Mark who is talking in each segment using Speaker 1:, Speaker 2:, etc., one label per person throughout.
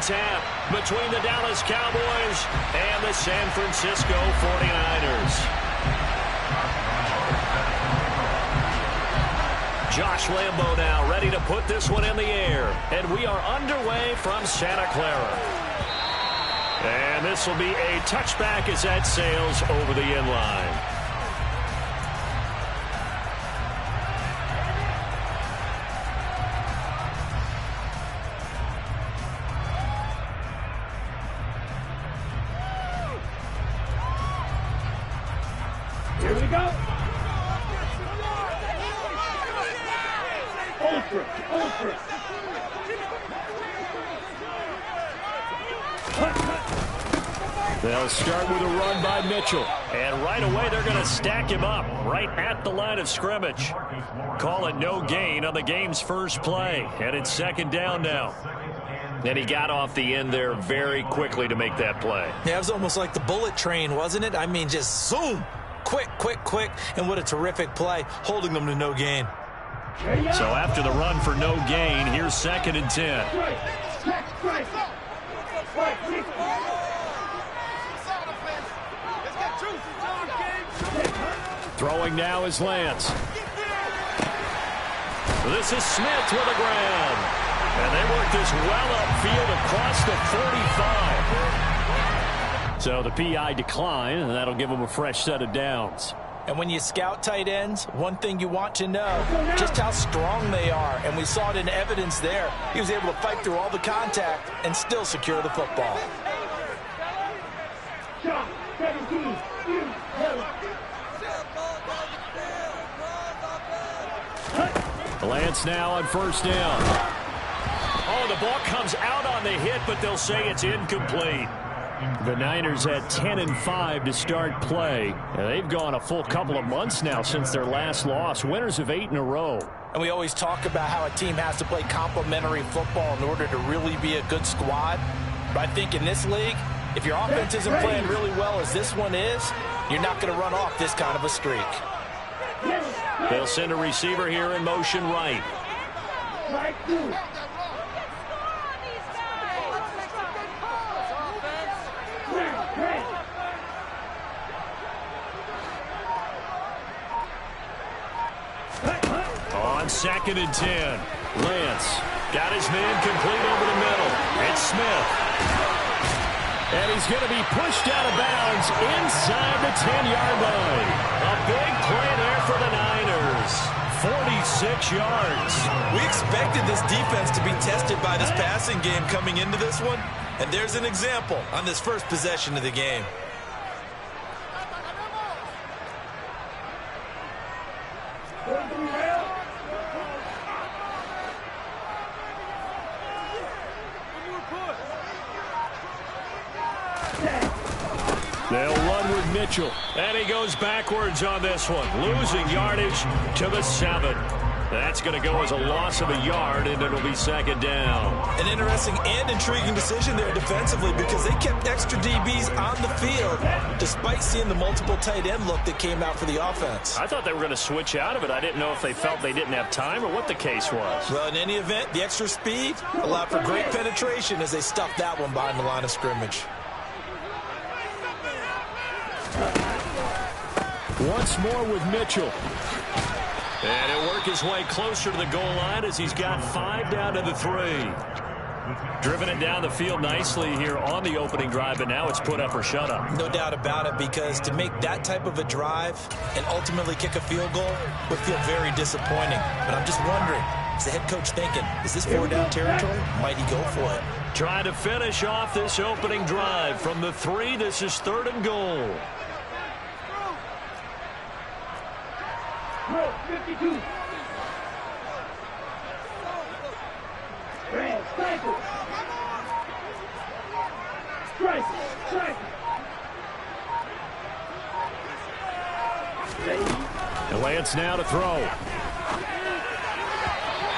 Speaker 1: tap between the Dallas Cowboys and the San Francisco 49ers. Josh Lambo now ready to put this one in the air. And we are underway from Santa Clara. And this will be a touchback as that sails over the end line.
Speaker 2: Here we go. Ultra.
Speaker 1: They'll start with a run by Mitchell. And right away, they're going to stack him up right at the line of scrimmage. Call it no gain on the game's first play. And it's second down now. And he got off the end there very quickly to make that play.
Speaker 3: Yeah, it was almost like the bullet train, wasn't it? I mean, just zoom. Quick. And what a terrific play, holding them to no gain.
Speaker 1: So after the run for no gain, here's 2nd and 10. Throwing now is Lance. This is Smith with a grab. And they work this well upfield across the 45. So the PI decline, and that'll give them a fresh set of downs.
Speaker 3: And when you scout tight ends, one thing you want to know, just how strong they are. And we saw it in evidence there. He was able to fight through all the contact and still secure the football.
Speaker 1: Lance now on first down. Oh, the ball comes out on the hit, but they'll say it's incomplete. The Niners at 10-5 to start play. They've gone a full couple of months now since their last loss. Winners of 8 in a row.
Speaker 3: And we always talk about how a team has to play complementary football in order to really be a good squad. But I think in this league, if your offense isn't playing really well as this one is, you're not going to run off this kind of a streak.
Speaker 1: They'll send a receiver here in motion right. On 2nd and 10, Lance got his man complete over the middle. It's Smith. And he's going to be pushed out of bounds inside the 10-yard line. A big play there for the Niners. 46 yards.
Speaker 3: We expected this defense to be tested by this passing game coming into this one. And there's an example on this first possession of the game.
Speaker 1: They'll run with Mitchell. And he goes backwards on this one. Losing yardage to the 7. That's going to go as a loss of a yard, and it'll be second down.
Speaker 3: An interesting and intriguing decision there defensively because they kept extra DBs on the field despite seeing the multiple tight end look that came out for the offense.
Speaker 1: I thought they were going to switch out of it. I didn't know if they felt they didn't have time or what the case was.
Speaker 3: Well, in any event, the extra speed allowed for great penetration as they stuffed that one behind the line of scrimmage.
Speaker 1: Once more with Mitchell. And he'll work his way closer to the goal line as he's got 5 down to the 3. Driven it down the field nicely here on the opening drive, but now it's put up or shut up.
Speaker 3: No doubt about it, because to make that type of a drive and ultimately kick a field goal would feel very disappointing. But I'm just wondering, is the head coach thinking, is this 4-down territory? Might he go for it?
Speaker 1: Trying to finish off this opening drive from the 3. This is 3rd and goal.
Speaker 2: 52.
Speaker 1: And Lance now to throw.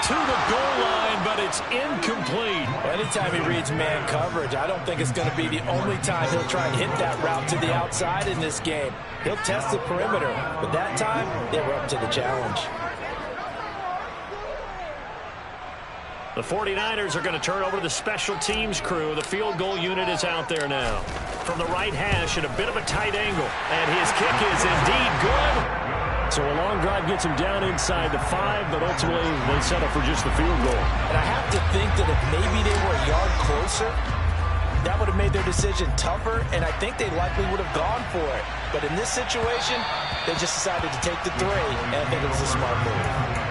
Speaker 1: To the goal line, but it's incomplete.
Speaker 3: Anytime he reads man coverage, I don't think it's going to be the only time he'll try and hit that route to the outside in this game. He'll test the perimeter, but that time, they were up to the challenge.
Speaker 1: The 49ers are going to turn over to the special teams crew. The field goal unit is out there now. From the right hash at a bit of a tight angle. And his kick is indeed good. So a long drive gets him down inside the 5, but ultimately they settle for just the field goal.
Speaker 3: And I have to think that if maybe they were a yard closer, that would have made their decision tougher, and I think they likely would have gone for it. But in this situation, they just decided to take the 3, and I think it was a smart move.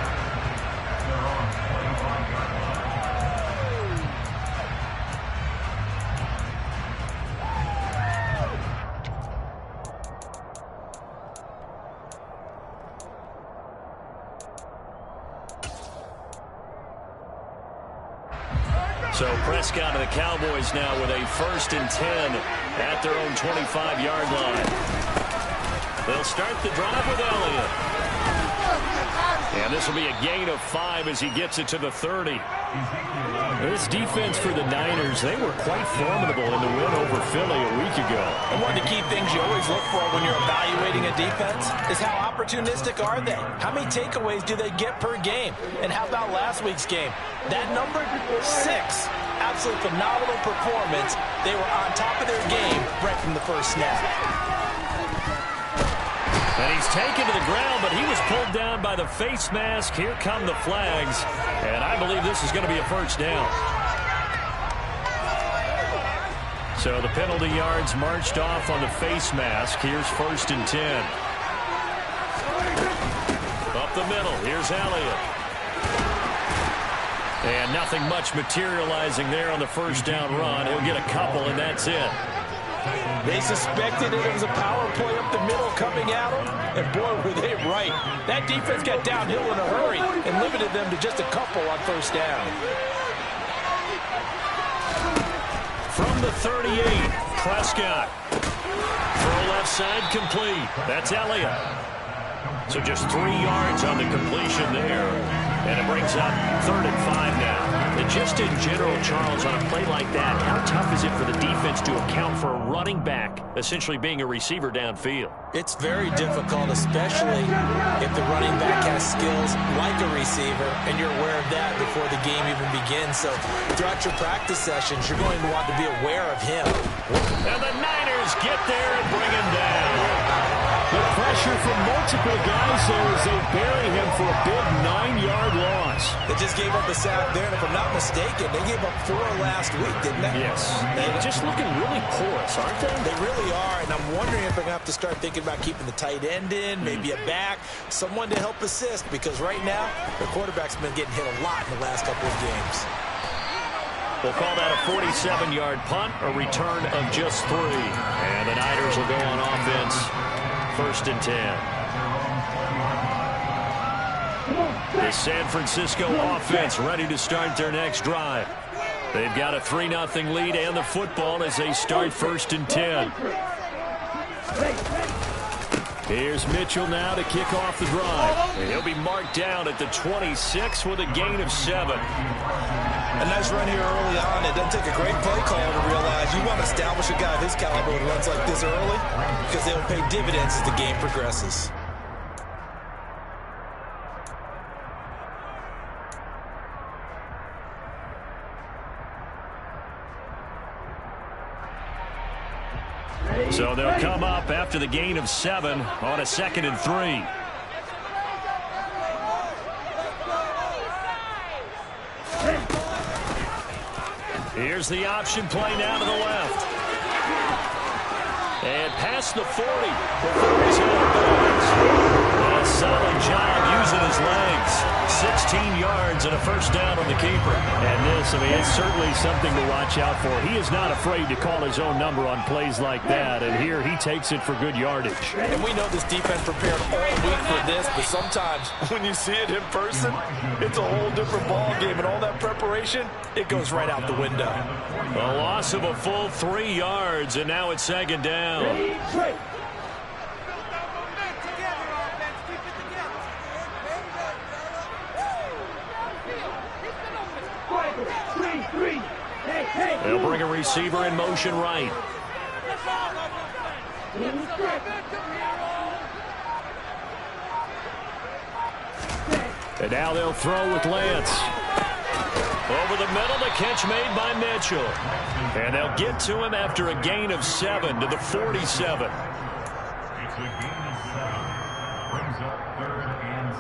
Speaker 1: So Prescott and the Cowboys now with a 1st and 10 at their own 25-yard line. They'll start the drive with Elliott. And this will be a gain of 5 as he gets it to the 30. This defense for the Niners, they were quite formidable in the win over Philly a week ago.
Speaker 3: And one of the key things you always look for when you're evaluating a defense is how opportunistic are they? How many takeaways do they get per game? And how about last week's game? That number, 6. Absolutely phenomenal performance. They were on top of their game right from the first snap.
Speaker 1: And he's taken to the ground, but he was pulled down by the face mask. Here come the flags. And I believe this is going to be a first down. So the penalty yards marched off on the face mask. Here's 1st and 10. Up the middle. Here's Elliott. And nothing much materializing there on the first down run. He'll get a couple, and that's it.
Speaker 3: They suspected it was a power play up the middle coming at them, and boy, were they right. That defense got downhill in a hurry and limited them to just a couple on first down.
Speaker 1: From the 38, Prescott. Throw left side complete. That's Elliott. So just 3 yards on the completion there. And it brings up 3rd and 5 now. And just in general, Charles, on a play like that, how tough is it for the defense to account for a running back essentially being a receiver downfield?
Speaker 3: It's very difficult, especially if the running back has skills like a receiver, and you're aware of that before the game even begins. So throughout your practice sessions, you're going to want to be aware of him.
Speaker 1: And the Niners get there and bring him down. The pressure from multiple guys there as they bury him for a big 9-yard loss.
Speaker 3: They just gave up a sack there, and if I'm not mistaken, they gave up 4 last week, didn't they?
Speaker 1: Yes. They're just looking really porous, aren't they?
Speaker 3: They really are, and I'm wondering if they're going to have to start thinking about keeping the tight end in, maybe a back, someone to help assist, because right now, their quarterback's been getting hit a lot in the last couple of games.
Speaker 1: We'll call that a 47-yard punt, a return of just 3. And the Niners will go on offense. 1st and 10. The San Francisco offense ready to start their next drive. They've got a 3-0 lead and the football as they start 1st and 10. Here's Mitchell now to kick off the drive. He'll be marked down at the 26 with a gain of 7.
Speaker 3: A nice run here early on. It doesn't take a great play caller to realize you want to establish a guy of his caliber who runs like this early, because they will pay dividends as the game progresses.
Speaker 1: So they'll come up after the gain of 7 on a 2nd and 3. Here's the option play now to the left. And past the 40 before he's out of bounds. A solid job using his legs. 16 yards and a first down on the keeper. And this, I mean, it's certainly something to watch out for. He is not afraid to call his own number on plays like that. And here he takes it for good yardage.
Speaker 3: And we know this defense prepared all week for this, but sometimes when you see it in person, it's a whole different ball game. And all that preparation, it goes right out the window.
Speaker 1: A loss of a full 3 yards, and now it's 2nd down. They'll bring a receiver in motion right. And now they'll throw with Lance. Over the middle, the catch made by Mitchell. And they'll get to him after a gain of 7 to the 47.
Speaker 4: It's a gain of 7. Brings up 3rd and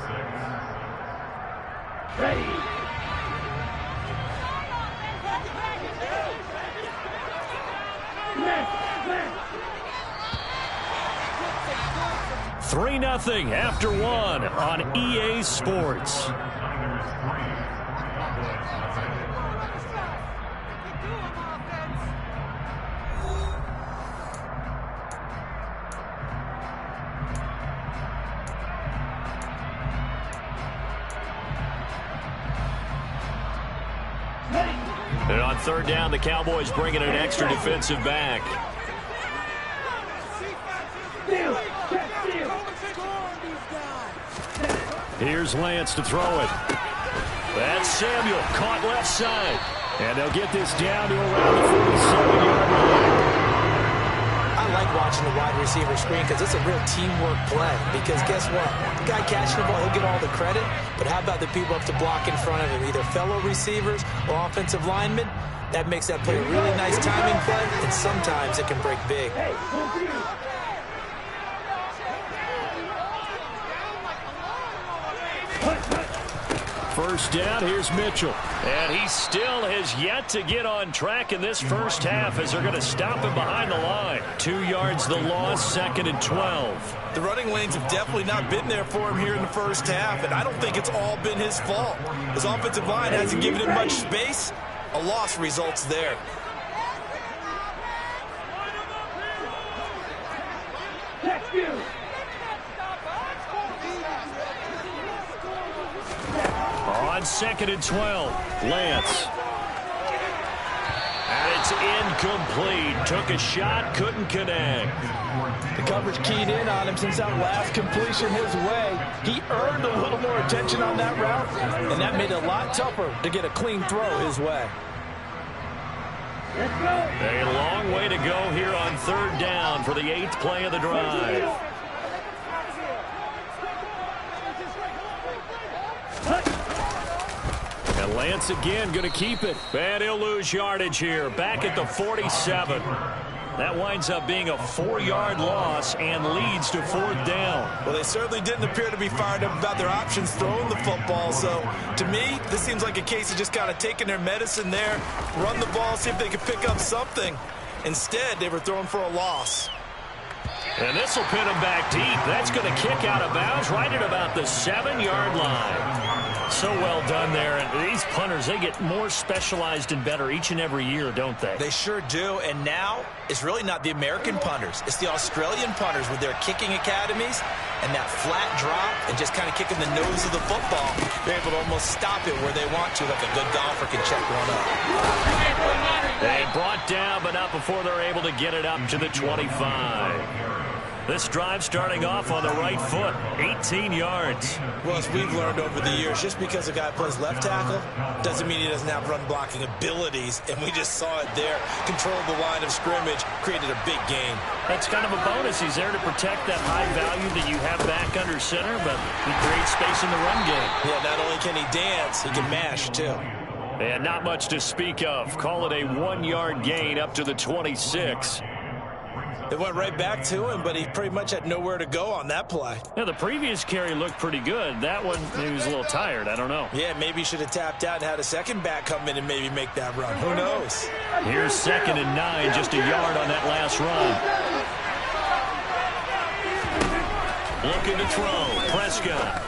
Speaker 4: 6.
Speaker 2: Ready. Left.
Speaker 1: 3-0 after 1 on EA Sports. And on 3rd down, the Cowboys bringing an extra defensive back. Here's Lance to throw it. That's Samuel, caught left side. And they'll get this down to around the 47-yard line.
Speaker 3: I like watching the wide receiver screen because it's a real teamwork play. Because guess what? The guy catching the ball, he'll get all the credit. But how about the people up to block in front of him, either fellow receivers or offensive linemen? That makes that play a really nice timing play, and sometimes it can break big.
Speaker 1: First down, here's Mitchell. And he still has yet to get on track in this first half as they're going to stop him behind the line. 2 yards the loss, 2nd and 12.
Speaker 5: The running lanes have definitely not been there for him here in the first half, and I don't think it's all been his fault. His offensive line hasn't given him much space. A loss results there.
Speaker 1: On 2nd and 12, Lance. And it's incomplete. Took a shot, couldn't connect.
Speaker 6: The coverage keyed in on him since that last completion his way. He earned a little more attention on that route, and that made it a lot tougher to get a clean throw his way.
Speaker 1: A long way to go here on 3rd down for the 8th play of the drive. And Lance again going to keep it. And he'll lose yardage here. Back at the 47. That winds up being a 4-yard loss and leads to 4th down.
Speaker 5: Well, they certainly didn't appear to be fired up about their options throwing the football. So, to me, this seems like a case of just kind of taking their medicine there, run the ball, see if they can pick up something. Instead, they were throwing for a loss.
Speaker 1: And this will pin him back deep. That's going to kick out of bounds right at about the 7-yard line. So well done there. And these punters, they get more specialized and better each and every year, don't they?
Speaker 5: They sure do. And now, it's really not the American punters. It's the Australian punters with their kicking academies and that flat drop and just kind of kicking the nose of the football. They're able to almost stop it where they want to, like a good golfer can check one up.
Speaker 1: They brought down, but not before they're able to get it up to the 25. This drive starting off on the right foot, 18 yards.
Speaker 5: Well, as we've learned over the years, just because a guy plays left tackle doesn't mean he doesn't have run blocking abilities, and we just saw it there. Controlled the line of scrimmage, created a big gain.
Speaker 1: That's kind of a bonus. He's there to protect that high value that you have back under center, but he creates space in the run game.
Speaker 5: Yeah, not only can he dance, he can mash, too.
Speaker 1: And not much to speak of. Call it a 1-yard gain up to the 26.
Speaker 5: It went right back to him, but he pretty much had nowhere to go on that play.
Speaker 1: Yeah, the previous carry looked pretty good. That one, he was a little tired. I don't know.
Speaker 5: Yeah, maybe he should have tapped out and had a second back come in and maybe make that run. Who knows?
Speaker 1: Here's 2nd and 9, just a yard on that last run. Looking to throw, Prescott.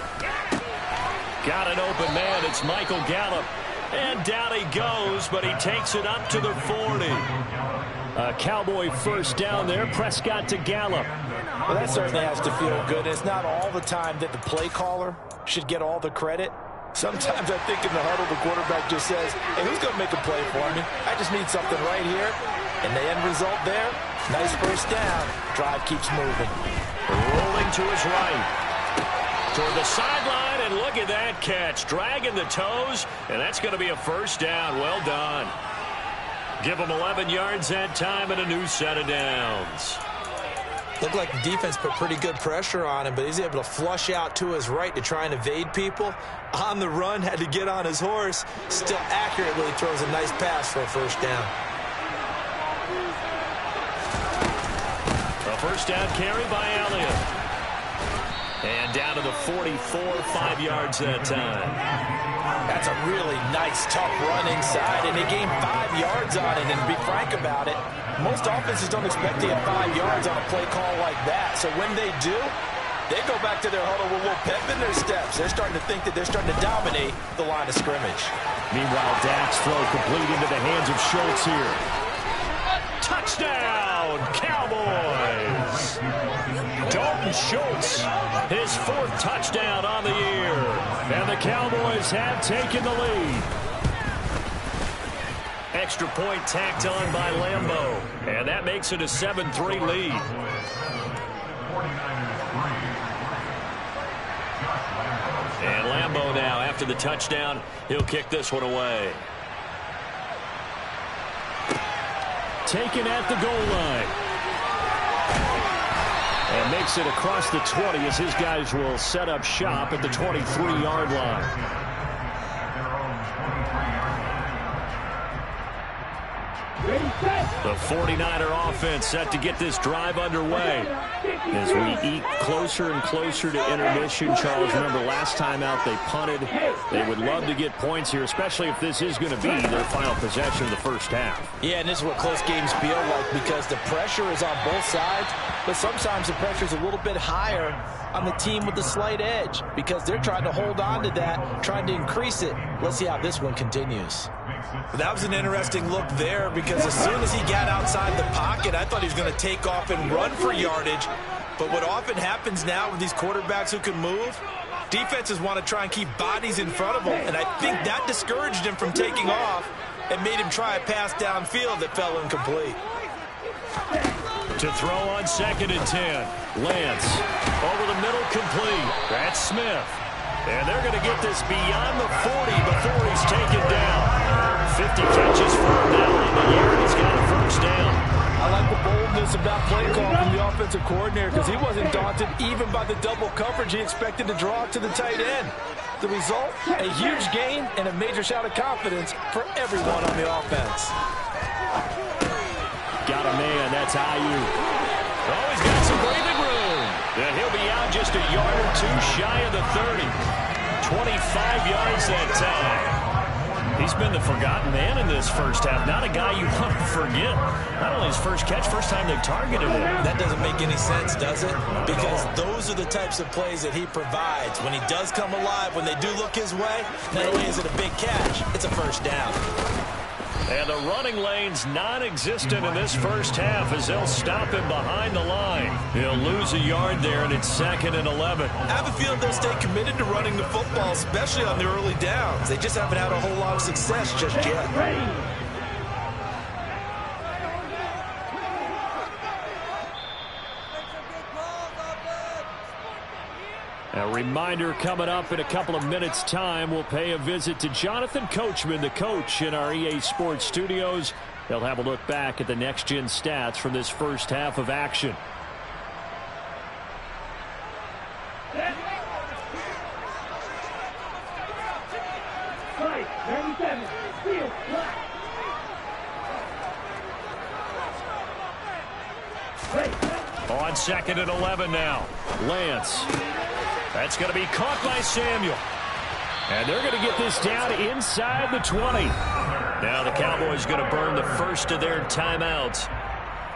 Speaker 1: Got an open man, it's Michael Gallup. And down he goes, but he takes it up to the 40. A Cowboy first down there, Prescott to Gallup.
Speaker 6: Well, that certainly has to feel good. It's not all the time that the play caller should get all the credit. Sometimes I think in the huddle, the quarterback just says, hey, who's going to make a play for me? I just need something right here. And the end result there, nice first down. Drive keeps moving.
Speaker 1: Rolling to his right. Toward the sideline, and look at that catch. Dragging the toes, and that's going to be a first down. Well done. Give them 11 yards that time and a new set of downs.
Speaker 5: Looked like the defense put pretty good pressure on him, but he's able to flush out to his right to try and evade people. On the run, had to get on his horse. Still accurately throws a nice pass for a first down.
Speaker 1: A first down carry by Elliott. And down to the 44, 5 yards that time.
Speaker 3: That's a really nice, tough run inside, and they gained 5 yards on it. And to be frank about it, most offenses don't expect to get 5 yards on a play call like that. So when they do, they go back to their huddle with a little pep in their steps. They're starting to think that they're starting to dominate the line of scrimmage.
Speaker 1: Meanwhile, Dak's throw complete into the hands of Schultz here. Touchdown, Cowboys! Dalton Schultz, his 4th touchdown on the year. And the Cowboys have taken the lead. Extra point tacked on by Lambeau. And that makes it a 7-3 lead. And Lambeau now, after the touchdown, he'll kick this one away. Taken at the goal line. And makes it across the 20 as his guys will set up shop at the 23-yard line. The 49er offense set to get this drive underway. As we eat closer and closer to intermission, Charles, remember last time out they punted. They would love to get points here, especially if this is going to be their final possession of the first half.
Speaker 3: Yeah, and this is what close games feel like because the pressure is on both sides, but sometimes the pressure is a little bit higher on the team with the slight edge because they're trying to hold on to that, trying to increase it. Let's see how this one continues.
Speaker 5: That was an interesting look there because as soon as he got outside the pocket, I thought he was going to take off and run for yardage. But what often happens now with these quarterbacks who can move, defenses want to try and keep bodies in front of them, and I think that discouraged him from taking off and made him try a pass downfield that fell incomplete.
Speaker 1: To throw on 2nd and 10. Lance over the middle, complete. That's Smith. And they're going to get this beyond the 40 before he's taken down. 50 catches for him now on the year, and he's got a first down.
Speaker 3: I like the boldness of that play call from the offensive coordinator because he wasn't daunted even by the double coverage he expected to draw to the tight end. The result, a huge gain and a major shout of confidence for everyone on the offense.
Speaker 1: Got a man, that's Ayuk. Oh, he's got some breathing room. And he'll be out just a yard or two shy of the 30. 25 yards that time. He's been the forgotten man in this first half. Not a guy you want to forget. Not only his first catch, first time they've targeted him.
Speaker 5: That doesn't make any sense, does it? Because those are the types of plays that he provides. When he does come alive, when they do look his way, not only is it a big catch, it's a first down.
Speaker 1: And the running lane's non-existent in this first half as they'll stop him behind the line. He'll lose a yard there, and it's 2nd and 11.
Speaker 5: I have a feeling they'll stay committed to running the football, especially on the early downs. They just haven't had a whole lot of success just yet.
Speaker 1: A reminder coming up in a couple of minutes' time, we'll pay a visit to Jonathan Coachman, the coach in our EA Sports studios. They'll have a look back at the next-gen stats from this first half of action. On 2nd and 11 now. Lance. That's going to be caught by Samuel. And they're going to get this down inside the 20. Now the Cowboys going to burn the first of their timeouts.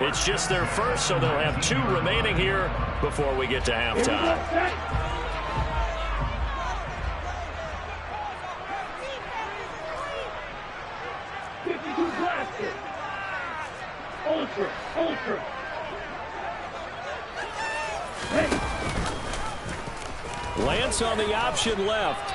Speaker 1: It's just their first, so they'll have 2 remaining here before we get to halftime.
Speaker 2: Ultra.
Speaker 1: Lance on the option left.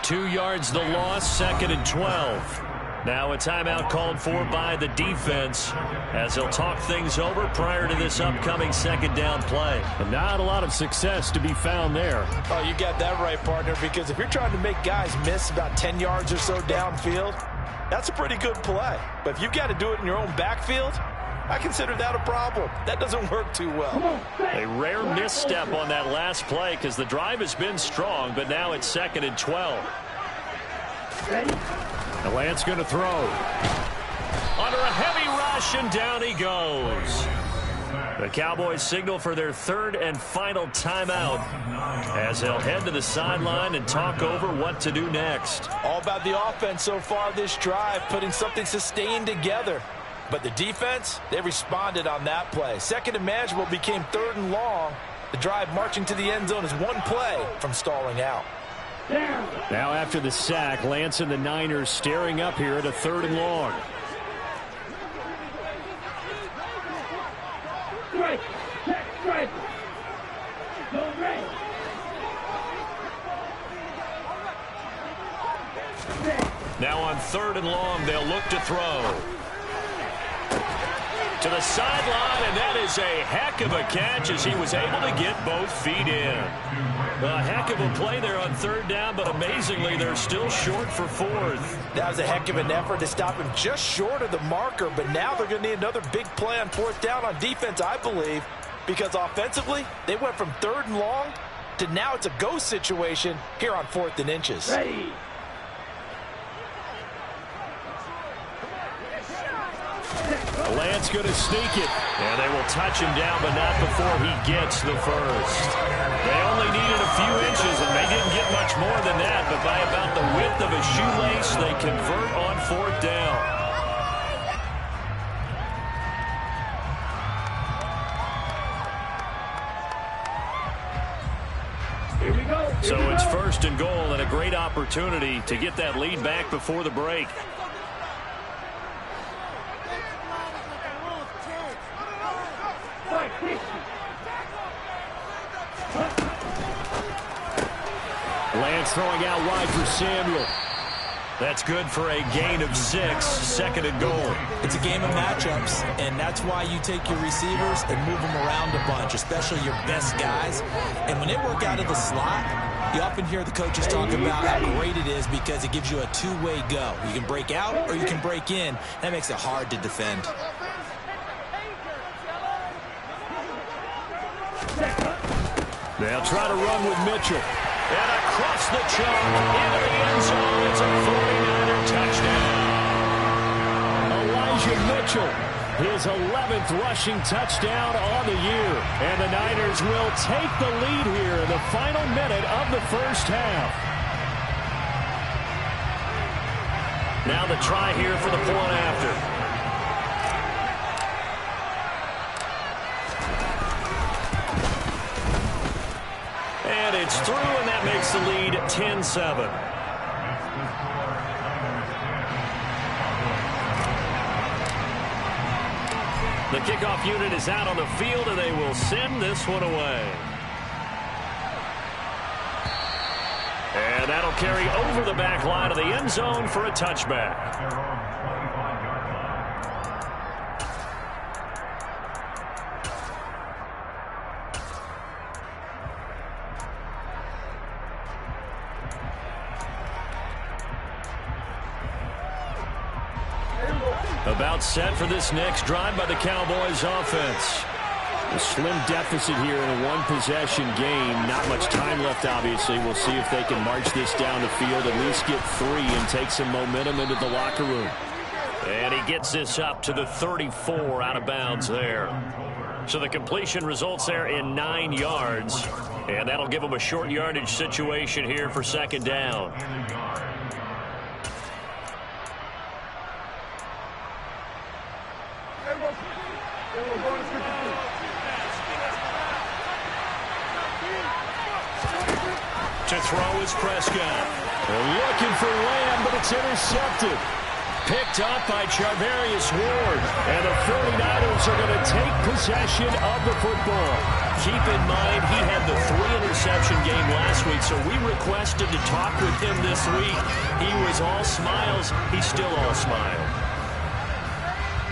Speaker 1: 2 yards the loss, 2nd and 12. Now a timeout called for by the defense as they'll talk things over prior to this upcoming 2nd down play. And not a lot of success to be found there.
Speaker 3: Oh, you got that right, partner, because if you're trying to make guys miss about 10 yards or so downfield, that's a pretty good play. But if you've got to do it in your own backfield,
Speaker 6: I consider that a problem. That doesn't work too well.
Speaker 1: A rare misstep on that last play because the drive has been strong, but now it's 2nd and 12. The Lance going to throw. Under a heavy rush, and down he goes. The Cowboys signal for their 3rd and final timeout as they'll head to the sideline and talk over what to do next.
Speaker 6: All about the offense so far this drive, putting something sustained together. But the defense, they responded on that play. 2nd and manageable became 3rd and long. The drive marching to the end zone is one play from stalling out.
Speaker 1: Now after the sack, Lance and the Niners staring up here at a 3rd and long.
Speaker 2: Strike. Check. Strike. Go red.
Speaker 1: Now on 3rd and long, they'll look to throw. To the sideline, and that is a heck of a catch as he was able to get both feet in. A heck of a play there on 3rd down, but amazingly, they're still short for 4th.
Speaker 6: That was a heck of an effort to stop him just short of the marker, but now they're going to need another big play on 4th down on defense, I believe, because offensively, they went from 3rd and long to now it's a go situation here on 4th and inches.
Speaker 2: Ready.
Speaker 1: Lance going to sneak it. And they will touch him down, but not before he gets the first. They only needed a few inches, and they didn't get much more than that. But by about the width of a shoelace, they convert on 4th down.
Speaker 2: Here we go.
Speaker 1: So it's 1st and goal, and a great opportunity to get that lead back before the break. Lance throwing out wide for Samuel. That's good for a gain of 6, 2nd and goal.
Speaker 5: It's a game of matchups, and that's why you take your receivers and move them around a bunch, especially your best guys. And when they work out of the slot, you often hear the coaches talk about how great it is because it gives you a two-way go. You can break out or you can break in. That makes it hard to defend.
Speaker 1: They'll try to run with Mitchell. And across the chalk into the end zone. It's a 49er touchdown. Elijah Mitchell, his 11th rushing touchdown on the year. And the Niners will take the lead here in the final minute of the first half. Now the try here for the point after. And it's through, and that makes the lead 10-7. The kickoff unit is out on the field, and they will send this one away. And that'll carry over the back line of the end zone for a touchback. About set for this next drive by the Cowboys offense. A slim deficit here in a one-possession game. Not much time left, obviously. We'll see if they can march this down the field, at least get 3 and take some momentum into the locker room. And he gets this up to the 34 out of bounds there. So the completion results there in 9 yards. And that'll give them a short yardage situation here for 2nd down. To throw is Prescott. They're looking for Lamb, but it's intercepted. Picked up by Charvarius Ward. And the 49ers are going to take possession of the football. Keep in mind, he had the 3-interception game last week, so we requested to talk with him this week. He was all smiles. He's still all smile.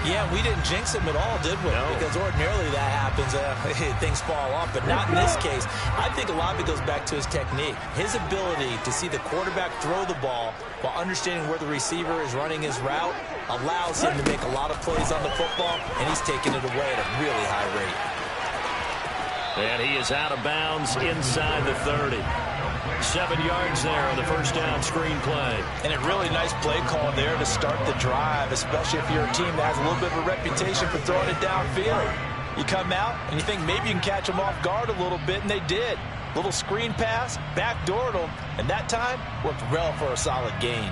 Speaker 5: Yeah, we didn't jinx him at all, did we?
Speaker 1: No.
Speaker 5: Because ordinarily that happens, things fall off, but not in this case. I think a lot of it goes back to his technique. His ability to see the quarterback throw the ball while understanding where the receiver is running his route. allows him to make a lot of plays on the football, and he's taking it away at a really high rate.
Speaker 1: And he is out of bounds inside the 30. 7 yards there on the first down screen play.
Speaker 3: And a really nice play call there to start the drive, especially if you're a team that has a little bit of a reputation for throwing it downfield. You come out and you think maybe you can catch them off guard a little bit, and they did. Little screen pass, backdoored them, and that time worked well for a solid gain.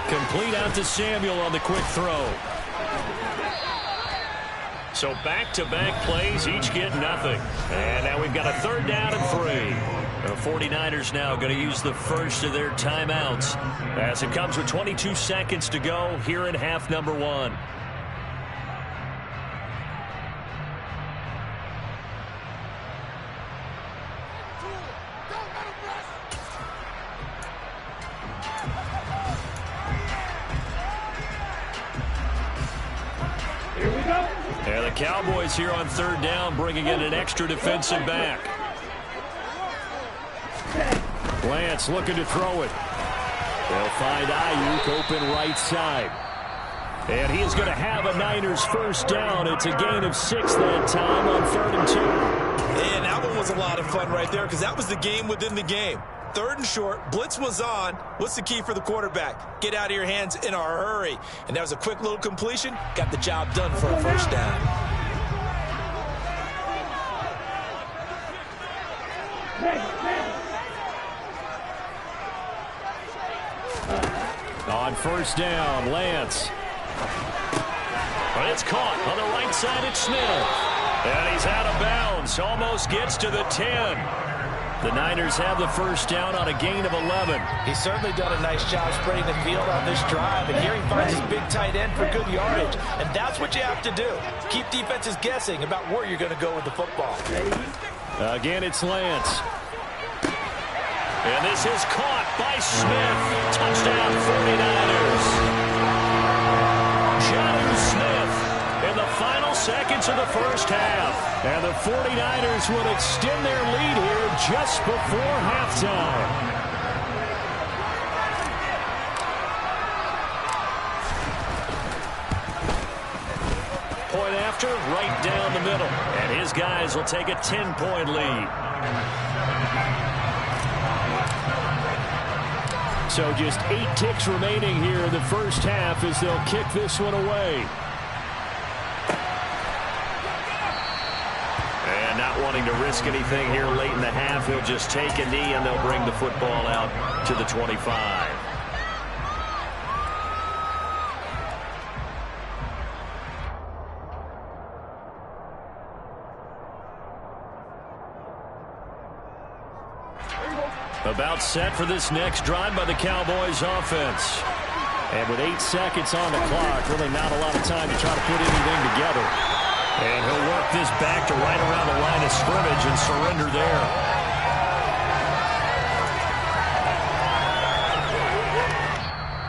Speaker 1: Complete out to Samuel on the quick throw. So back-to-back plays, each get nothing. And now we've got a third down and 3. The 49ers now going to use the first of their timeouts as it comes with 22 seconds to go here in half number 1. And the Cowboys here on third down, bringing in an extra defensive back. Lance looking to throw it. They'll find Ayuk open right side. And he is going to have a Niners first down. It's a gain of 6 that time on 3rd and 2.
Speaker 5: And that one was a lot of fun right there because that was the game within the game. 3rd and short, blitz was on. What's the key for the quarterback? Get out of your hands in a hurry. And that was a quick little completion. Got the job done for a first down.
Speaker 1: On first down, Lance. But it's caught on the right side. It's Smith. And he's out of bounds. Almost gets to the 10. The Niners have the first down on a gain of 11.
Speaker 3: He's certainly done a nice job spreading the field on this drive, and here he finds his big tight end for good yardage. And that's what you have to do. Keep defenses guessing about where you're going to go with the football.
Speaker 1: Again, it's Lance. And this is caught by Smith. Touchdown, 49ers. John Smith in the final seconds of the first half. And the 49ers would extend their lead here just before halftime. Point after, right down the middle. And his guys will take a 10-point lead. So just 8 ticks remaining here in the first half as they'll kick this one away. And not wanting to risk anything here late in the half, he'll just take a knee and they'll bring the football out to the 25. About set for this next drive by the Cowboys offense. And with 8 seconds on the clock, really not a lot of time to try to put anything together. And he'll work this back to right around the line of scrimmage and surrender there.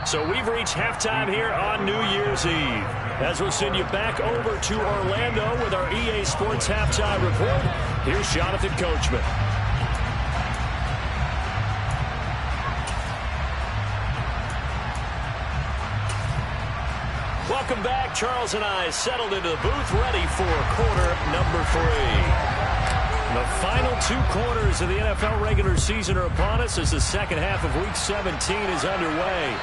Speaker 1: So we've reached halftime here on New Year's Eve. As we'll send you back over to Orlando with our EA Sports Halftime Report, here's Jonathan Coachman. Welcome back. Charles and I settled into the booth, ready for quarter number 3. The final 2 quarters of the NFL regular season are upon us as the second half of Week 17 is underway.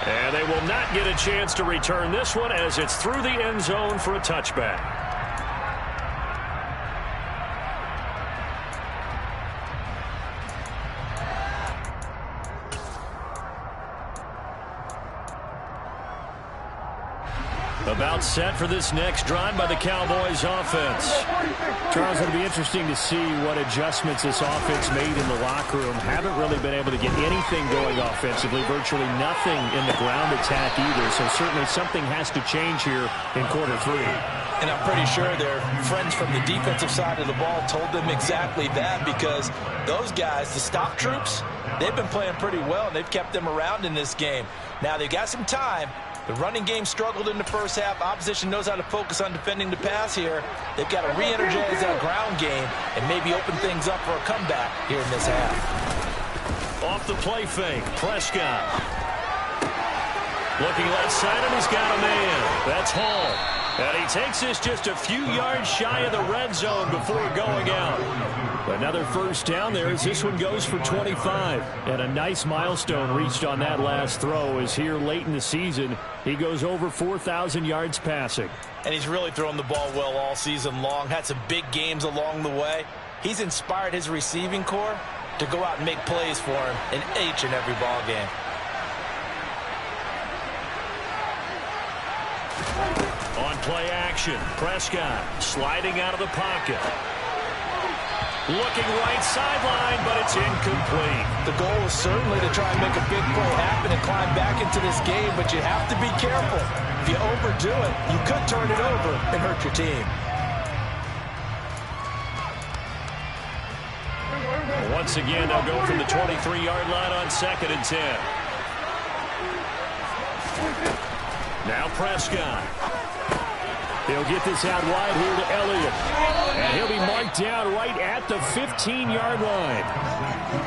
Speaker 1: And they will not get a chance to return this one as it's through the end zone for a touchback. About set for this next drive by the Cowboys offense. Charles, it'll be interesting to see what adjustments this offense made in the locker room. Haven't really been able to get anything going offensively, virtually nothing in the ground attack either. So certainly something has to change here in quarter 3.
Speaker 5: And I'm pretty sure their friends from the defensive side of the ball told them exactly that, because those guys, the stop troops, they've been playing pretty well, and they've kept them around in this game. Now, they've got some time. The running game struggled in the first half. Opposition knows how to focus on defending the pass here. They've got to re-energize that ground game and maybe open things up for a comeback here in this half.
Speaker 1: Off the play fake, Prescott. Looking left side, and he's got a man. That's Hall. And he takes this just a few yards shy of the red zone before going out. Another first down there as this one goes for 25. And a nice milestone reached on that last throw, as here late in the season he goes over 4,000 yards passing.
Speaker 5: And he's really thrown the ball well all season long. Had some big games along the way. He's inspired his receiving corps to go out and make plays for him in each and every ball game.
Speaker 1: On play action, Prescott sliding out of the pocket. Looking right sideline, but it's incomplete.
Speaker 5: The goal is certainly to try and make a big play happen and climb back into this game, but you have to be careful. If you overdo it, you could turn it over and hurt your team.
Speaker 1: Once again, they'll go from the 23-yard line on 2nd and 10. Now Prescott. He'll get this out wide here to Elliott. And he'll be marked down right at the 15-yard line.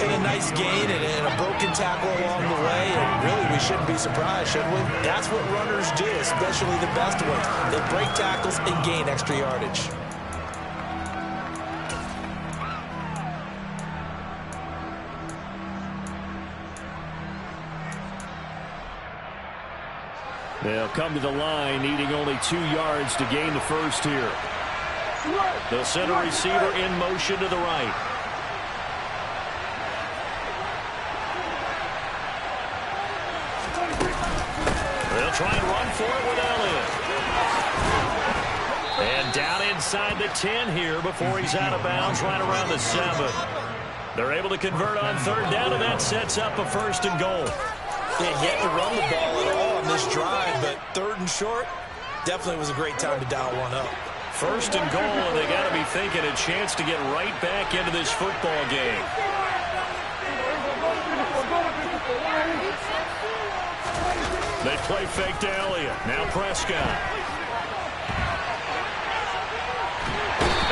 Speaker 5: And a nice gain and a broken tackle along the way. And really, we shouldn't be surprised, should we? That's what runners do, especially the best ones. They break tackles and gain extra yardage.
Speaker 1: They'll come to the line, needing only 2 yards to gain the first here. The center receiver in motion to the right. They'll try and run for it with Elliott. And down inside the 10 here before he's out of bounds, right around the 7. They're able to convert on 3rd down, and that sets up a 1st and goal.
Speaker 5: Yeah, yet to run the ball at all on this drive, but 3rd and short definitely was a great time to dial one up.
Speaker 1: 1st and goal, and they got to be thinking a chance to get right back into this football game. They play fake to Elliott. Now Prescott.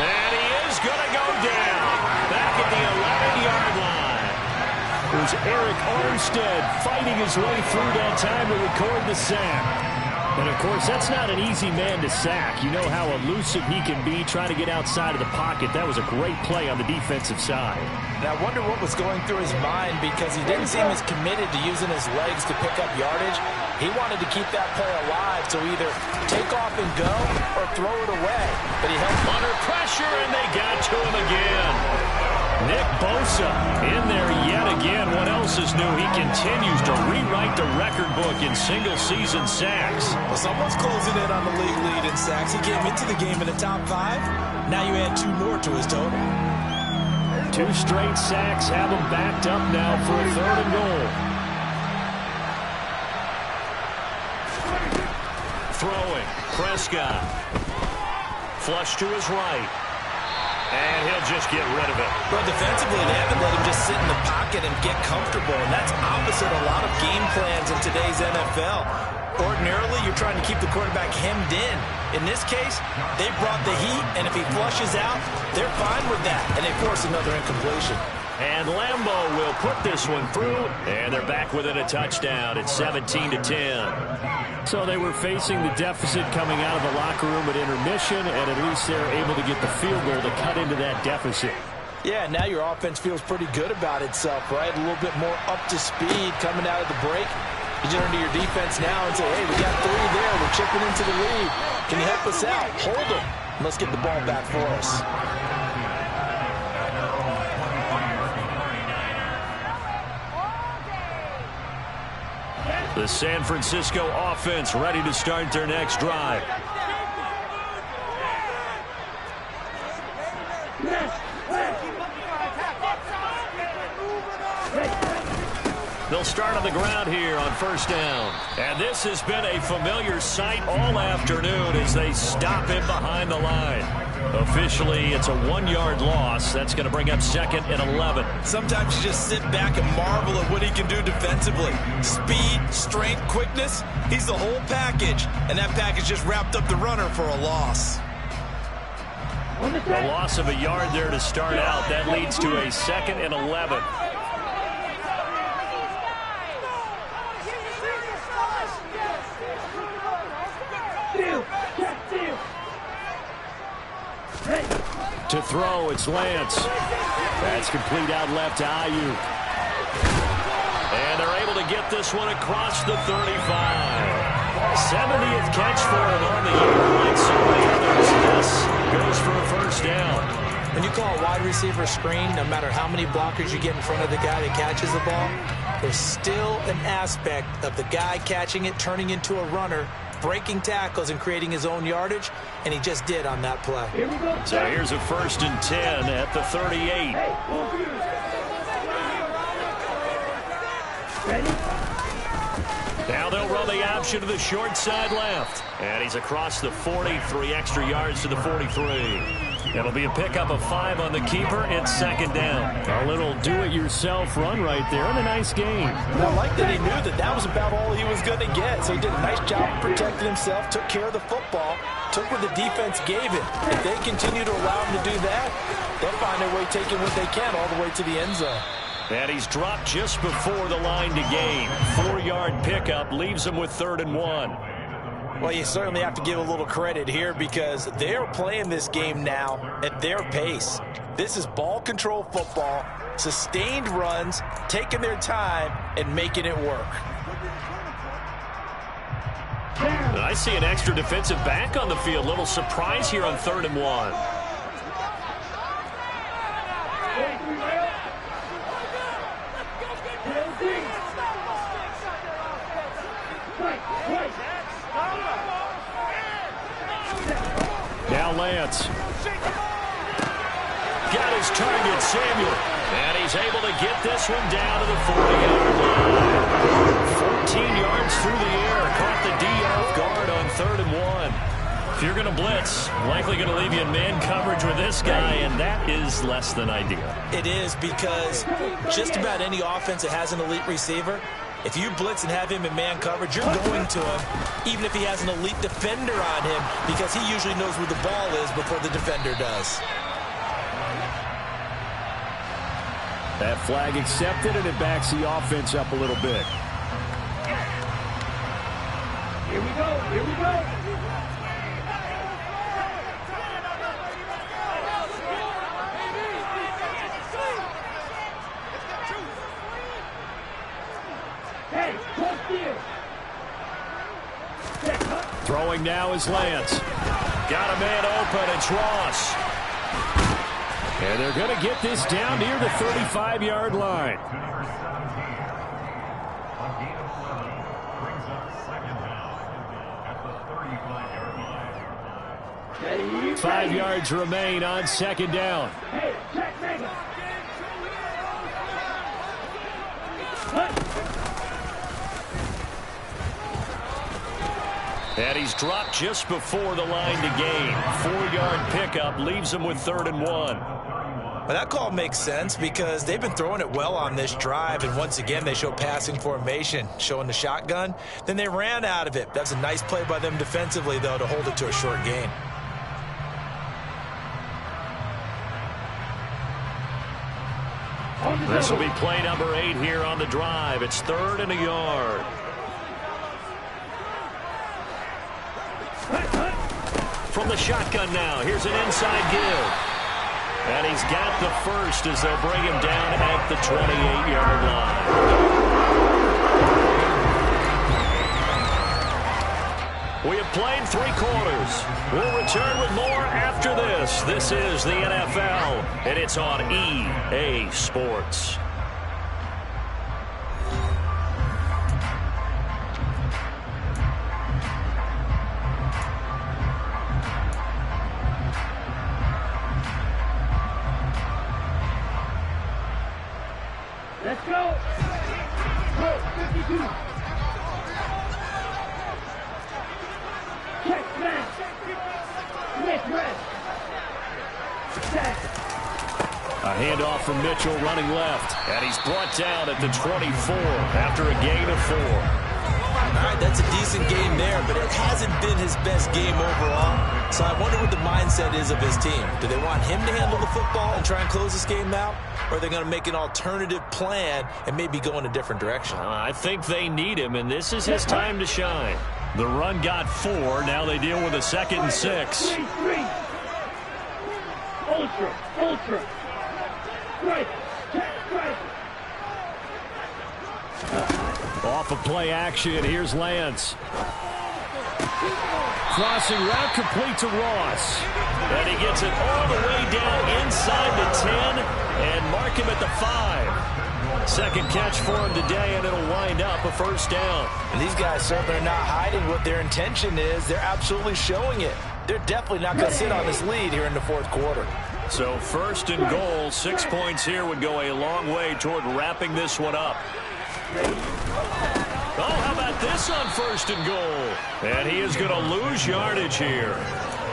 Speaker 1: And he is going to go down back at the 11-yard line. It was Eric Armstead fighting his way through that time to record the sack. And, of course, that's not an easy man to sack. You know how elusive he can be trying to get outside of the pocket. That was a great play on the defensive side.
Speaker 5: Now, I wonder what was going through his mind, because he didn't seem as committed to using his legs to pick up yardage. He wanted to keep that play alive, so either take off and go or throw it away. But he held
Speaker 1: under pressure, and they got to him again. Nick Bosa in there yet again. What else is new? He continues to rewrite the record book in single-season sacks.
Speaker 5: Well, someone's closing in on the league lead in sacks. He came into the game in the top 5. Now you add 2 more to his total.
Speaker 1: 2 straight sacks have him backed up now for a 3rd and goal. Throwing, Prescott. Flush to his right. And he'll just get rid of it.
Speaker 5: Well, defensively, they haven't let him just sit in the pocket and get comfortable, and that's opposite a lot of game plans in today's NFL. Ordinarily, you're trying to keep the quarterback hemmed in. In this case, they brought the heat, and if he flushes out, they're fine with that, and they force another incompletion.
Speaker 1: And Lambo will put this one through, and they're back within a touchdown at 17-10. So they were facing the deficit coming out of the locker room at intermission, and at least they're able to get the field goal to cut into that deficit.
Speaker 5: Yeah, now your offense feels pretty good about itself, right? A little bit more up to speed coming out of the break. You turn to your defense now and say, hey, we got 3 there. We're chipping into the lead. Can you help us out? Hold it. And let's get the ball back for us.
Speaker 1: The San Francisco offense ready to start their next drive. They'll start on the ground here on first down. And this has been a familiar sight all afternoon as they stop him behind the line. Officially, it's a 1-yard loss. That's going to bring up 2nd and 11.
Speaker 5: Sometimes you just sit back and marvel at what he can do defensively. Speed, strength, quickness. He's the whole package. And that package just wrapped up the runner for a loss.
Speaker 1: A loss of a yard there to start out. That leads to a 2nd and 11. To throw, it's Lance. That's complete out left to Ayuk. And they're able to get this one across the 35. 70th catch for him on the year. Like so many others, this goes for a first down.
Speaker 6: When you call a wide receiver screen, no matter how many blockers you get in front of the guy that catches the ball, there's still an aspect of the guy catching it, turning into a runner, breaking tackles and creating his own yardage, and he just did on that play.
Speaker 1: So here's a 1st and 10 at the 38. Now they'll run the option to the short side left. And he's across the 40, 3 extra yards to the 43. It'll be a pickup of 5 on the keeper. It's 2nd down. A little do-it-yourself run right there and a nice game.
Speaker 6: And I like that he knew that that was about all he was going to get. So he did a nice job protecting himself, took care of the football, took what the defense gave him. If they continue to allow him to do that, they'll find their way taking what they can all the way to the end zone.
Speaker 1: And he's dropped just before the line to gain. 4-yard pickup leaves him with 3rd and 1.
Speaker 6: Well, you certainly have to give a little credit here because they're playing this game now at their pace. This is ball control football, sustained runs, taking their time, and making it work.
Speaker 1: I see an extra defensive back on the field. Little surprise here on 3rd and 1. Now Lance. Got his target, Samuel. And he's able to get this one down to the 40-yard line. 14 yards through the air. Caught the D off guard on 3rd and 1. If you're going to blitz, likely going to leave you in man coverage with this guy, and that is less than ideal.
Speaker 6: It is because just about any offense that has an elite receiver, if you blitz and have him in man coverage, you're going to him, even if he has an elite defender on him, because he usually knows where the ball is before the defender does.
Speaker 1: That flag accepted, and it backs the offense up a little bit.
Speaker 2: Here we go. Here we go.
Speaker 1: Throwing now is Lance. Got a man open. It's Ross. And they're going to get this down near the 35-yard line.
Speaker 4: Hey,
Speaker 1: 5 yards remain on 2nd down.
Speaker 2: Hey, check, make it.
Speaker 1: And he's dropped just before the line to gain. 4-yard pickup leaves him with 3rd and 1.
Speaker 6: Well, that call makes sense because they've been throwing it well on this drive, and once again they show passing formation, showing the shotgun. Then they ran out of it. That's a nice play by them defensively, though, to hold it to a short gain.
Speaker 1: This will be play number 8 here on the drive. It's 3rd and a yard. From the shotgun now, here's an inside give. And he's got the first as they'll bring him down at the 28-yard line. We have played 3 quarters. We'll return with more after this. This is the NFL, and it's on EA Sports.
Speaker 2: Let's go.
Speaker 1: handoff from Mitchell running left. And he's brought down at the 24 after a gain of 4.
Speaker 5: All right, that's a decent game there, but it hasn't been his best game overall. So I wonder what the mindset is of his team. Do they want him to handle the football and try and close this game out? Or are they going to make an alternative plan and maybe go in a different direction?
Speaker 1: I think they need him, and this is his time to shine. The run got 4. Now they deal with a 2nd and 6.
Speaker 2: Ultra. Strike.
Speaker 1: Off of play action, here's Lance. Crossing route complete to Ross. And he gets it all the way down inside the 10 and mark him at the 5. Second catch for him today, and it'll wind up a first down.
Speaker 6: And these guys certainly are not hiding what their intention is. They're absolutely showing it. They're definitely not going to sit on this lead here in the fourth quarter.
Speaker 1: So first and goal, 6 points here would go a long way toward wrapping this one up. Oh, how about this on first and goal? And he is going to lose yardage here.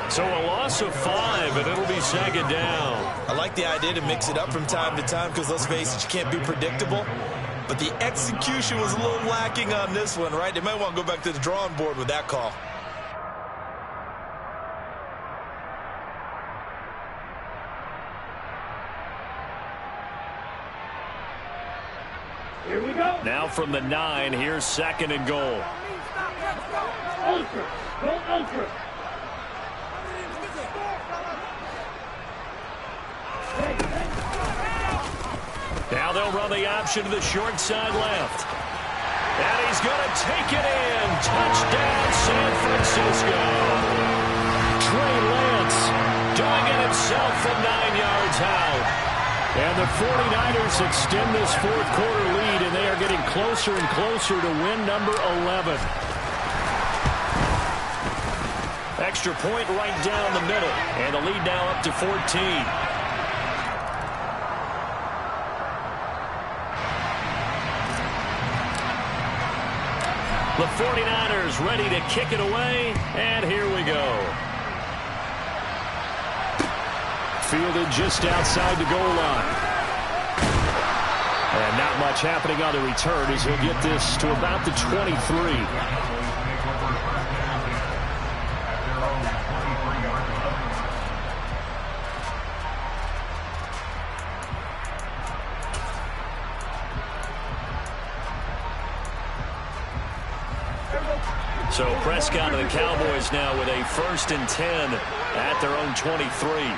Speaker 1: So a loss of 5, and it'll be 2nd down.
Speaker 5: I like the idea to mix it up from time to time because, let's face it, you can't be predictable. But the execution was a little lacking on this one, right? They might want to go back to the drawing board with that call.
Speaker 2: Here we go.
Speaker 1: Now from the 9, here's 2nd and goal.
Speaker 2: Ultra. Go ultra.
Speaker 1: Now they'll run the option to the short side left. And he's going to take it in. Touchdown, San Francisco. Trey Lance doing it himself from 9 yards out. And the 49ers extend this fourth quarter lead, and they are getting closer and closer to win number 11. Extra point right down the middle, and the lead now up to 14. The 49ers ready to kick it away, and here we go. Fielded just outside the goal line. And not much happening on the return as he'll get this to about the 23. So Prescott and the Cowboys now with a 1st and 10 at their own 23.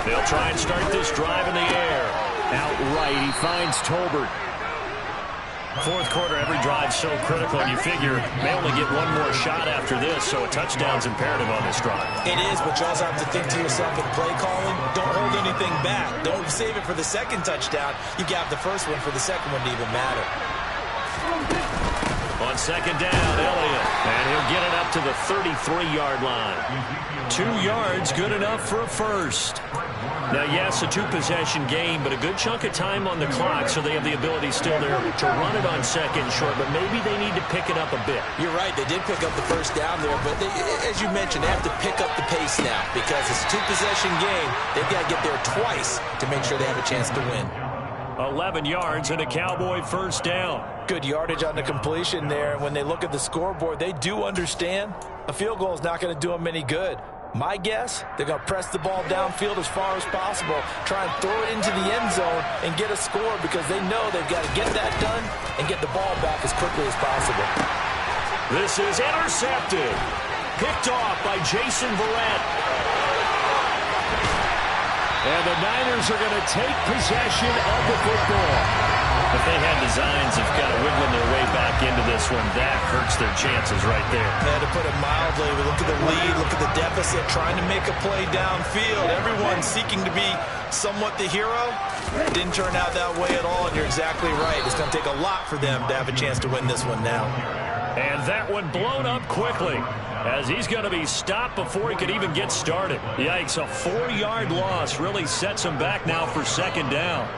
Speaker 1: They'll try and start this drive in the air. Outright, he finds Tolbert. Fourth quarter, every drive so critical, and you figure they only get one more shot after this, so a touchdown's imperative on this drive.
Speaker 5: It is, but you also have to think to yourself with play calling, don't hold anything back. Don't save it for the second touchdown. You got the first one for the second one to even matter.
Speaker 1: On second down, Elliott, and he'll get it up to the 33-yard line. 2 yards, good enough for a first. Now, yes, a 2-possession game, but a good chunk of time on the clock, so they have the ability still there to run it on second short, but maybe they need to pick it up a bit.
Speaker 5: You're right, they did pick up the first down there, but as you mentioned, they have to pick up the pace now because it's a 2-possession game. They've got to get there twice to make sure they have a chance to win.
Speaker 1: 11 yards and a Cowboy first down.
Speaker 6: Good yardage on the completion there. And when they look at the scoreboard, they do understand a field goal is not going to do them any good. My guess, they're going to press the ball downfield as far as possible, try and throw it into the end zone and get a score because they know they've got to get that done and get the ball back as quickly as possible.
Speaker 1: This is intercepted. Picked off by Jason Verrett. And the Niners are going to take possession of the football. If they had designs of kind of wiggling their way back into this one, that hurts their chances right there.
Speaker 5: Yeah, to put it mildly, we look at the lead, look at the deficit, trying to make a play downfield. Everyone seeking to be somewhat the hero. Didn't turn out that way at all, and you're exactly right. It's going to take a lot for them to have a chance to win this one now.
Speaker 1: And that one blown up quickly as he's going to be stopped before he could even get started. Yikes, a 4-yard loss really sets him back now for second down.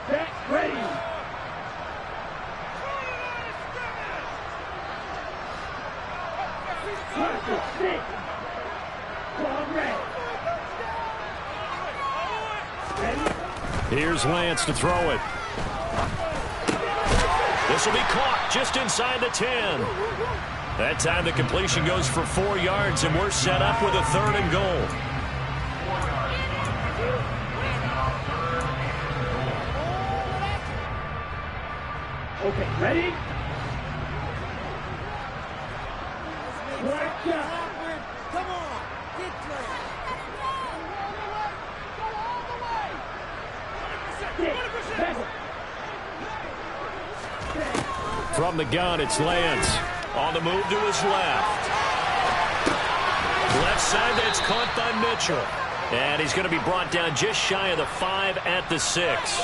Speaker 2: Set, ready.
Speaker 1: Here's Lance to throw it. This will be caught just inside the 10. That time the completion goes for 4 yards, and we're set up with a 3rd and goal.
Speaker 2: Okay, ready?
Speaker 7: Come on, get clear.
Speaker 1: From the gun, it's Lance. On the move to his left. Left side, that's caught by Mitchell. And he's going to be brought down just shy of the 5 at the 6.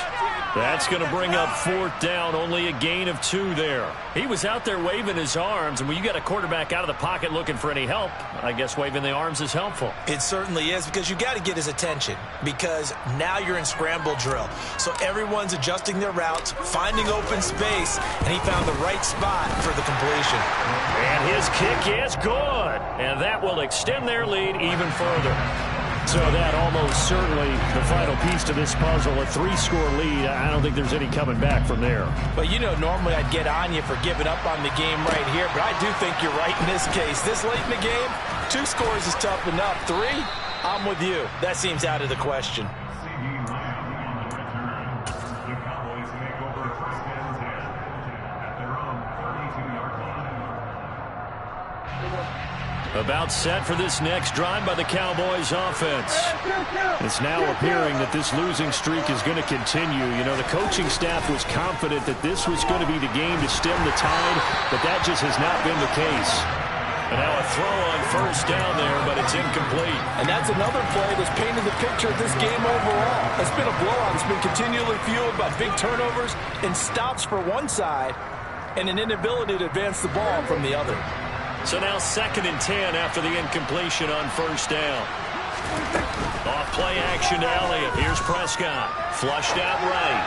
Speaker 1: That's going to bring up 4th down, only a gain of 2 there. He was out there waving his arms, and when you got a quarterback out of the pocket looking for any help, I guess waving the arms is helpful.
Speaker 5: It certainly is, because you got to get his attention, because now you're in scramble drill. So everyone's adjusting their routes, finding open space, and he found the right spot for the completion.
Speaker 1: And his kick is good, and that will extend their lead even further. So that almost certainly the final piece to this puzzle, a 3-score lead. I don't think there's any coming back from there.
Speaker 3: But, you know, normally I'd get on you for giving up on the game right here, but I do think you're right in this case. This late in the game, 2 scores is tough enough. 3, I'm with you. That seems out of the question.
Speaker 4: The Cowboys make over 1st and 10 at their own 32-yard line.
Speaker 1: About set for this next drive by the Cowboys offense. It's now appearing that this losing streak is going to continue. You know, the coaching staff was confident that this was going to be the game to stem the tide, but that just has not been the case. And now a throw on 1st down there, but it's incomplete.
Speaker 3: And that's another play that's painted the picture of this game overall. It's been a blowout. It's been continually fueled by big turnovers and stops for one side and an inability to advance the ball from the other.
Speaker 1: So now 2nd and 10 after the incompletion on 1st down. Off play action to Elliott. Here's Prescott. Flushed out right.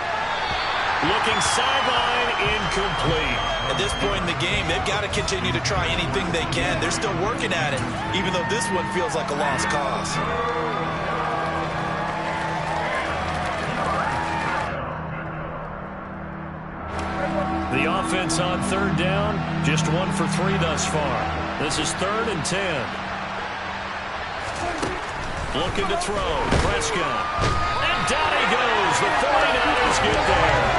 Speaker 1: Looking sideline, incomplete.
Speaker 5: At this point in the game, they've got to continue to try anything they can. They're still working at it, even though this one feels like a lost cause.
Speaker 1: The offense on 3rd down, just 1 for 3 thus far. This is 3rd and 10. Looking to throw, Prescott. And down he goes. The 49ers get there.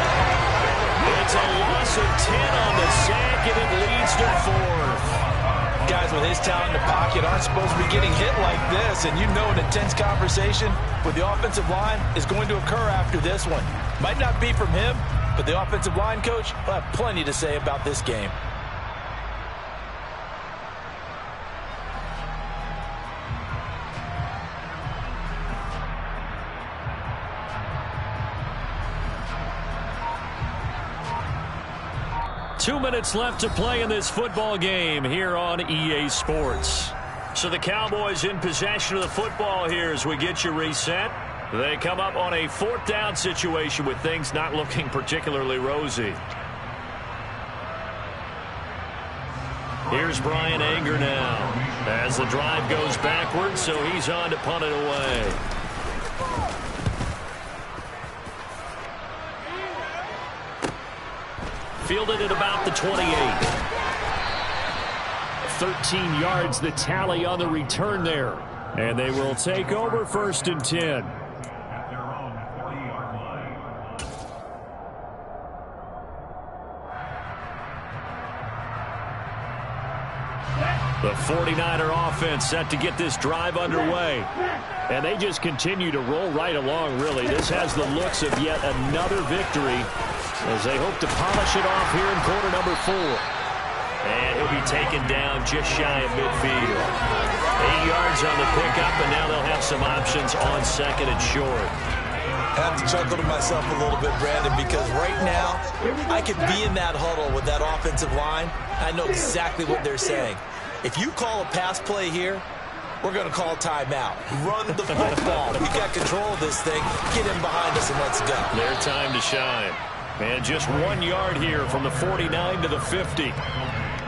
Speaker 1: It's a loss of 10 on the sack, and it leads to 4th.
Speaker 3: Guys with his talent in the pocket aren't supposed to be getting hit like this, and you know an intense conversation with the offensive line is going to occur after this one. Might not be from him, but the offensive line coach will have plenty to say about this game.
Speaker 1: Two minutes left to play in this football game here on EA Sports. So the Cowboys in possession of the football here as we get you reset. They come up on a 4th down situation with things not looking particularly rosy. Here's Brian Anger now as the drive goes backwards, so he's on to punt it away. Fielded at about the 28. 13 yards the tally on the return there. And they will take over 1st and 10.
Speaker 4: At their own 40-yard line.
Speaker 1: The 49er offense set to get this drive underway. And they just continue to roll right along, really. This has the looks of yet another victory as they hope to polish it off here in quarter number 4. And he'll be taken down just shy of midfield. 8 yards on the pickup, and now they'll have some options on 2nd and short.
Speaker 5: I have to chuckle to myself a little bit, Brandon, because right now I could be in that huddle with that offensive line. I know exactly what they're saying. If you call a pass play here, we're going to call timeout. Run the football. We got control of this thing. Get in behind us and let's go.
Speaker 1: Their time to shine. And just 1 yard here from the 49 to the 50.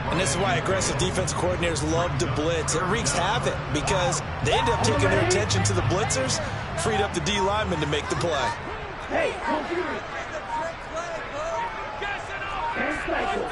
Speaker 5: And this is why aggressive defense coordinators love to blitz. It wreaks havoc because they end up taking their attention to the blitzers, freed up the D lineman to make the play.
Speaker 2: Hey, computer. And special.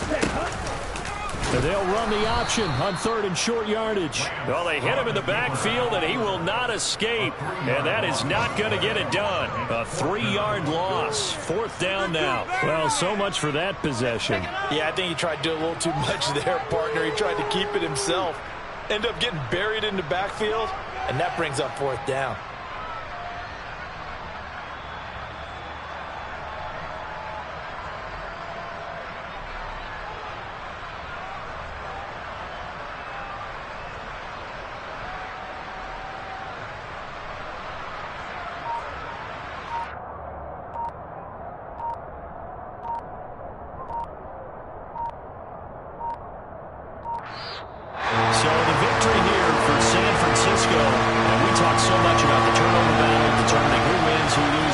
Speaker 2: Set, huh?
Speaker 1: They'll run the option on 3rd and short yardage. Well, they hit him in the backfield, and he will not escape. And that is not going to get it done. A 3-yard loss. 4th down now. Well, so much for that possession.
Speaker 6: Yeah, I think he tried to do a little too much there, partner. He tried to keep it himself. End up getting buried in the backfield, and that brings up 4th down.
Speaker 1: So the victory here for San Francisco. And we talked so much about the turnover battle, determining who wins, who loses.